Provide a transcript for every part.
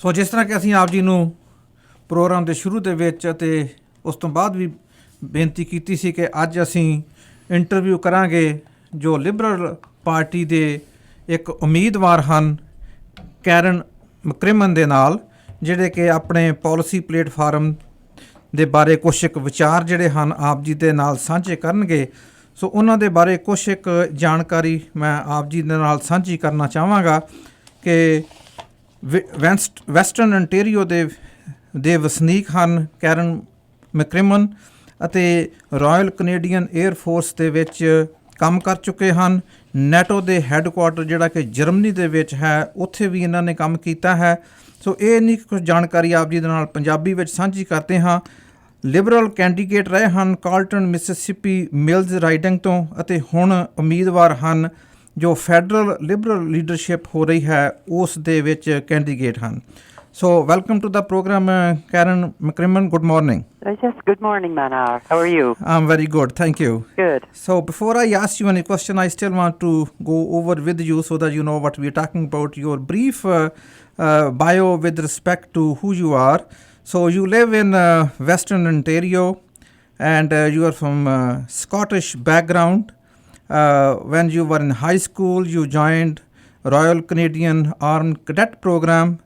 ਸੋ ਜਿਸ ਤਰ੍ਹਾਂ ਕਿ ਅਸੀਂ ਆਪ ਜੀ ਨੂੰ ਪ੍ਰੋਗਰਾਮ ਦੇ ਸ਼ੁਰੂ ਦੇ ਵਿੱਚ ਅਤੇ ਉਸ ਤੋਂ ਬਾਅਦ ਵੀ ਬੇਨਤੀ ਕੀਤੀ ਸੀ ਕਿ ਅੱਜ ਅਸੀਂ ਇੰਟਰਵਿਊ ਕਰਾਂਗੇ ਜੋ ਲਿਬਰਲ ਪਾਰਟੀ ਦੇ ਇੱਕ ਉਮੀਦਵਾਰ ਹਨ ਕੈਰਨ ਮੈਕਕ੍ਰਿਮਨ ਦੇ ਨਾਲ, ਜਿਹੜੇ ਕਿ ਆਪਣੇ ਪਾਲਿਸੀ ਪਲੇਟਫਾਰਮ ਦੇ ਬਾਰੇ ਕੁਛ ਇੱਕ ਵਿਚਾਰ ਜਿਹੜੇ ਹਨ ਆਪ ਜੀ ਦੇ ਨਾਲ ਸਾਂਝੇ ਕਰਨਗੇ। ਸੋ ਉਹਨਾਂ ਦੇ ਬਾਰੇ ਕੁਛ ਇੱਕ ਜਾਣਕਾਰੀ ਮੈਂ ਆਪ ਜੀ ਦੇ ਨਾਲ ਸਾਂਝੀ ਕਰਨਾ ਚਾਹਾਂਗਾ ਕਿ ਵੈਸਟਰਨ ਅੰਟੇਰੀਓ ਦੇ ਵਸਨੀਕ ਹਨ ਕੈਰਨ ਮੈਕਕ੍ਰਿਮਨ ਅਤੇ ਰਾਇਲ ਕੈਨੇਡੀਅਨ ਏਅਰ ਫੋਰਸ ਦੇ ਵਿੱਚ ਕੰਮ ਕਰ ਚੁੱਕੇ ਹਨ। ਨੈਟੋ ਦੇ ਹੈੱਡਕੁਆਟਰ ਜਿਹੜਾ ਕਿ ਜਰਮਨੀ ਦੇ ਵਿੱਚ ਹੈ, ਉੱਥੇ ਵੀ ਇਹਨਾਂ ਨੇ ਕੰਮ ਕੀਤਾ ਹੈ। ਸੋ ਇਹ ਇੰਨੀ ਕੁਝ ਜਾਣਕਾਰੀ ਆਪ ਜੀ ਦੇ ਨਾਲ ਪੰਜਾਬੀ ਵਿੱਚ ਸਾਂਝੀ ਕਰਦੇ ਹਾਂ। ਲਿਬਰਲ ਕੈਂਡੀਡੇਟ ਰਹੇ ਹਨ ਕਾਲਟਨ ਮਿਸਿਸਿਪੀ ਮਿਲਜ਼ ਰਾਈਡਿੰਗ ਤੋਂ ਅਤੇ ਹੁਣ ਉਮੀਦਵਾਰ ਹਨ ਜੋ ਫੈਡਰਲ ਲਿਬਰਲ ਲੀਡਰਸ਼ਿਪ ਹੋ ਰਹੀ ਹੈ ਉਸ ਦੇ ਵਿੱਚ ਕੈਂਡੀਡੇਟ ਹਨ। So welcome to the program, Karen McCrimmon. Good morning. Yes, good morning, Manar. How are you? I'm very good, thank you. Good. So before I ask you any question, I still want to go over with you so that you know what we're talking about. Your brief bio with respect to who you are. So you live in Western Ontario and you are from Scottish background. When you were in high school, you joined Royal Canadian Armed Cadet Program.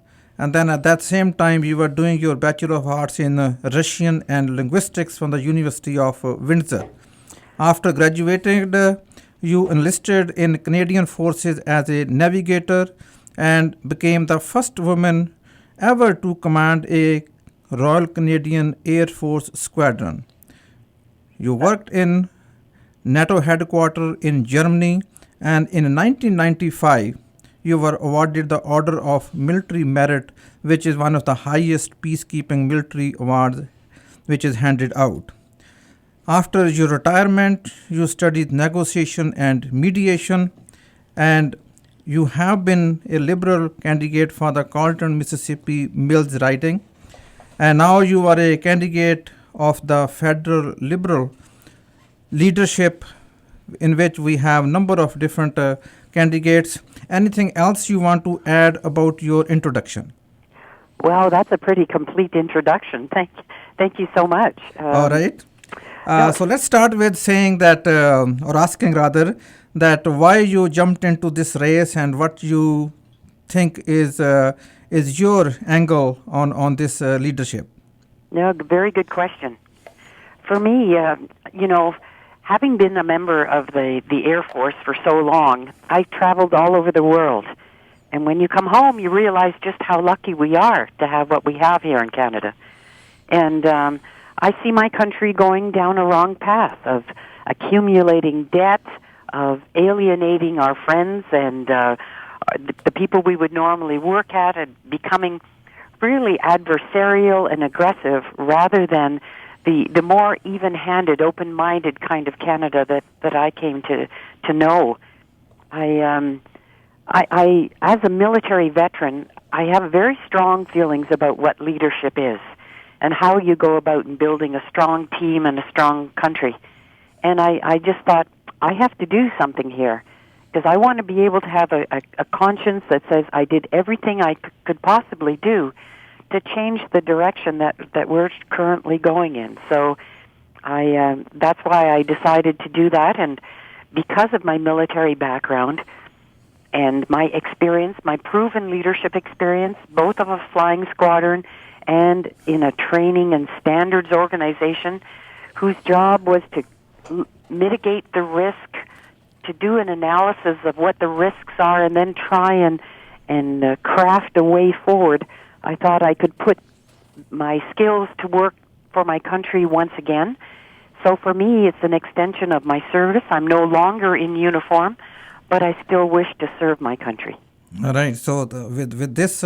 And then at that same time, you were doing your Bachelor of Arts in Russian and Linguistics from the University of Windsor. After graduating, you enlisted in Canadian Forces as a navigator and became the first woman ever to command a Royal Canadian Air Force squadron. You worked in NATO headquarters in Germany, and in 1995, you were awarded the Order of Military Merit, which is one of the highest peacekeeping military awards which is handed out. After your retirement, you studied negotiation and mediation, and you have been a Liberal candidate for the Carleton, Mississippi Mills riding, and now you are a candidate of the federal Liberal leadership, in which we have number of different candidates. Anything else you want to add about your introduction? Well, that's a pretty complete introduction. Thank you so much. All right. So let's start with saying that, or asking rather, that why you jumped into this race and what you think is your angle on this leadership. No, very good question. For me, having been a member of the Air Force for so long, I traveled all over the world. And when you come home, you realize just how lucky we are to have what we have here in Canada. And I see my country going down a wrong path of accumulating debt, of alienating our friends and the people we would normally work at, and becoming really adversarial and aggressive rather than the more even-handed, open-minded kind of Canada that I came to know. I as a military veteran, I have very strong feelings about what leadership is and how you go about in building a strong team and a strong country. And I just thought, I have to do something here, because I want to be able to have a conscience that says I did everything I could possibly do to change the direction that we're currently going in. So that's why I decided to do that. And because of my military background and my experience, my proven leadership experience, both of a flying squadron and in a training and standards organization whose job was to mitigate the risk, to do an analysis of what the risks are, and then try and craft a way forward, I thought I could put my skills to work for my country once again. So for me, it's an extension of my service. I'm no longer in uniform, but I still wish to serve my country. All right. So with this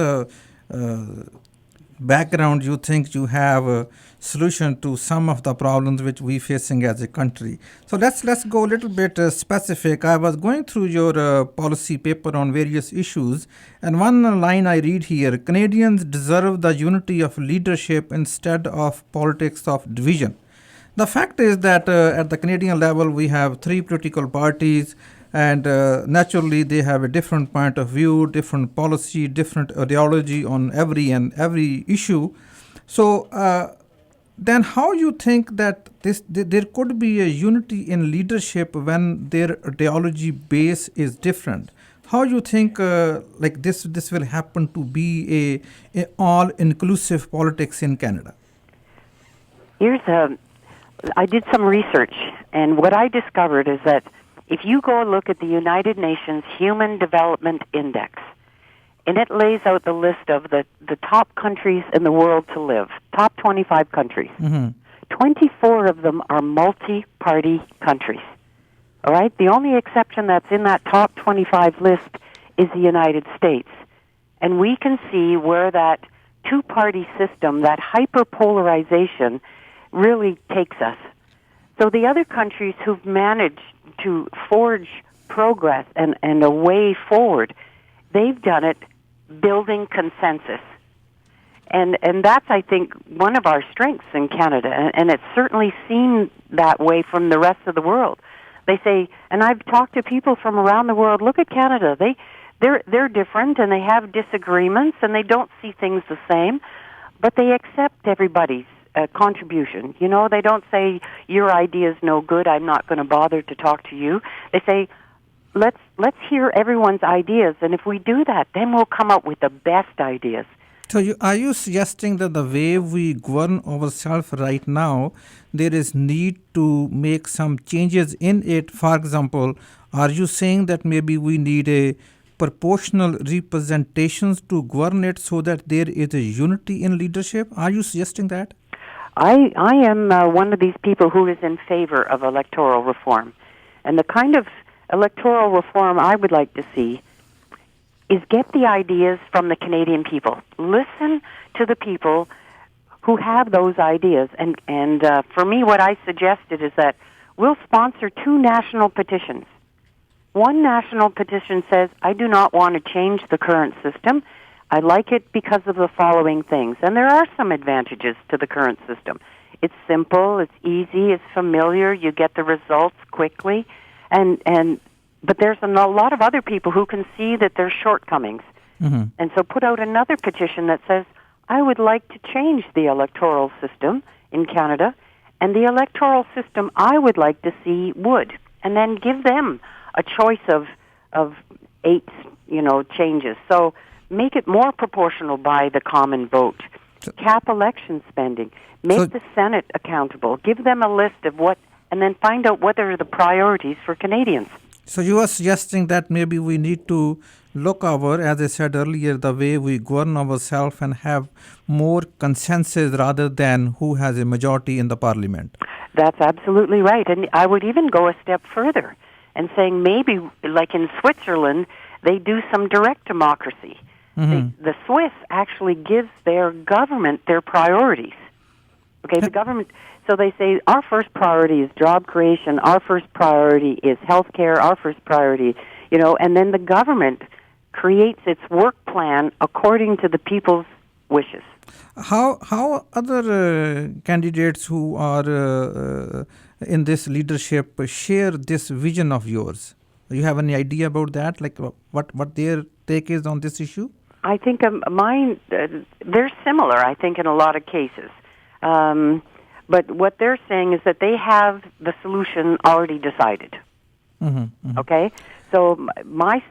background, you think you have a solution to some of the problems which we're facing as a country. So let's go a little bit specific. I was going through your policy paper on various issues, and one line I read here: Canadians deserve the unity of leadership instead of politics of division. The fact is that at the Canadian level, we have three political parties, and naturally they have a different point of view, different policy, different ideology on every issue. So then how you think that there could be a unity in leadership when their ideology base is different? How you think like this will happen to be a all inclusive politics in Canada? I did some research, and what I discovered is that if you go look at the United Nations Human Development Index, and it lays out the list of the top countries in the world to live, top 25 countries. 24 of them are multi-party countries. All right? The only exception that's in that top 25 list is the United States. And we can see where that two-party system, that hyperpolarization, really takes us. So the other countries who've managed to forge progress and a way forward, they've done it building consensus. And that's, I think, one of our strengths in Canada, and it's certainly seen that way from the rest of the world. They say, and I've talked to people from around the world, look at Canada. They're different, and they have disagreements, and they don't see things the same, but they accept everybody's contribution. You know, they don't say, your idea's no good, I'm not going to bother to talk to you. They say, let's hear everyone's ideas, and if we do that, then we'll come up with the best ideas. So are you suggesting that the way we govern ourselves right now, there is need to make some changes in it? For example, are you saying that maybe we need a proportional representations to govern it so that there is a unity in leadership? Are you suggesting that? I am one of these people who is in favor of electoral reform. And the kind of electoral reform I would like to see is get the ideas from the Canadian people. Listen to the people who have those ideas. And for me, what I suggested is that we'll sponsor 2 national petitions. One national petition says, I do not want to change the current system. I like it because of the following things. And there are some advantages to the current system. It's simple, it's easy, it's familiar, you get the results quickly. But there's a lot of other people who can see that there's shortcomings. Mm-hmm. And so put out another petition that says, I would like to change the electoral system in Canada, and the electoral system I would like to see would. And then give them a choice of 8, changes. So make it more proportional by the common vote. Cap election spending. Make the Senate accountable. Give them a list of and then find out what are the priorities for Canadians. So you are suggesting that maybe we need to look over, as I said earlier, the way we govern ourselves and have more consensus rather than who has a majority in the parliament. That's absolutely right. And I would even go a step further and saying maybe, like in Switzerland, they do some direct democracy. Mm-hmm. The Swiss actually gives their government their priorities. Okay, the government... So they say, our first priority is job creation, our first priority is health care, our first priority, and then the government creates its work plan according to the people's wishes. How other candidates who are in this leadership share this vision of yours? Do you have any idea about that, like what their take is on this issue? I think mine, they're similar, I think, in a lot of cases. But what they're saying is that they have the solution already decided. Mm-hmm, mm-hmm. Okay? So mine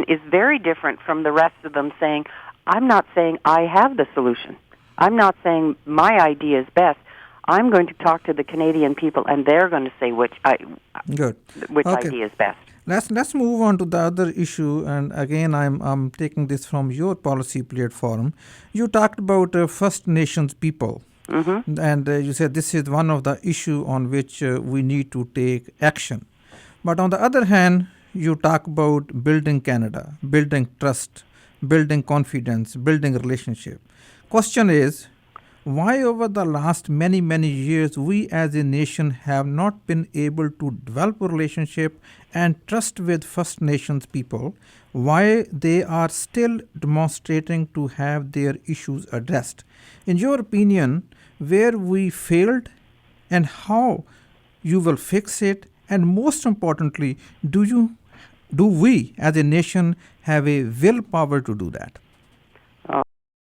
is very different from the rest of them saying, I'm not saying I have the solution. I'm not saying my idea is best. I'm going to talk to the Canadian people, and they're going to say which idea is best. Let's move on to the other issue, and again, I'm taking this from your policy platform. You talked about First Nations people. Mm-hmm. And you said this is one of the issue on which we need to take action. But on the other hand, you talk about building Canada, building trust, building confidence, building relationship. Question is, why over the last many years we as a nation have not been able to develop a relationship and trust with First Nations people? Why they are still demonstrating to have their issues addressed? In your opinion, where we failed and how you will fix it And most importantly, do we as a nation have a willpower to do that?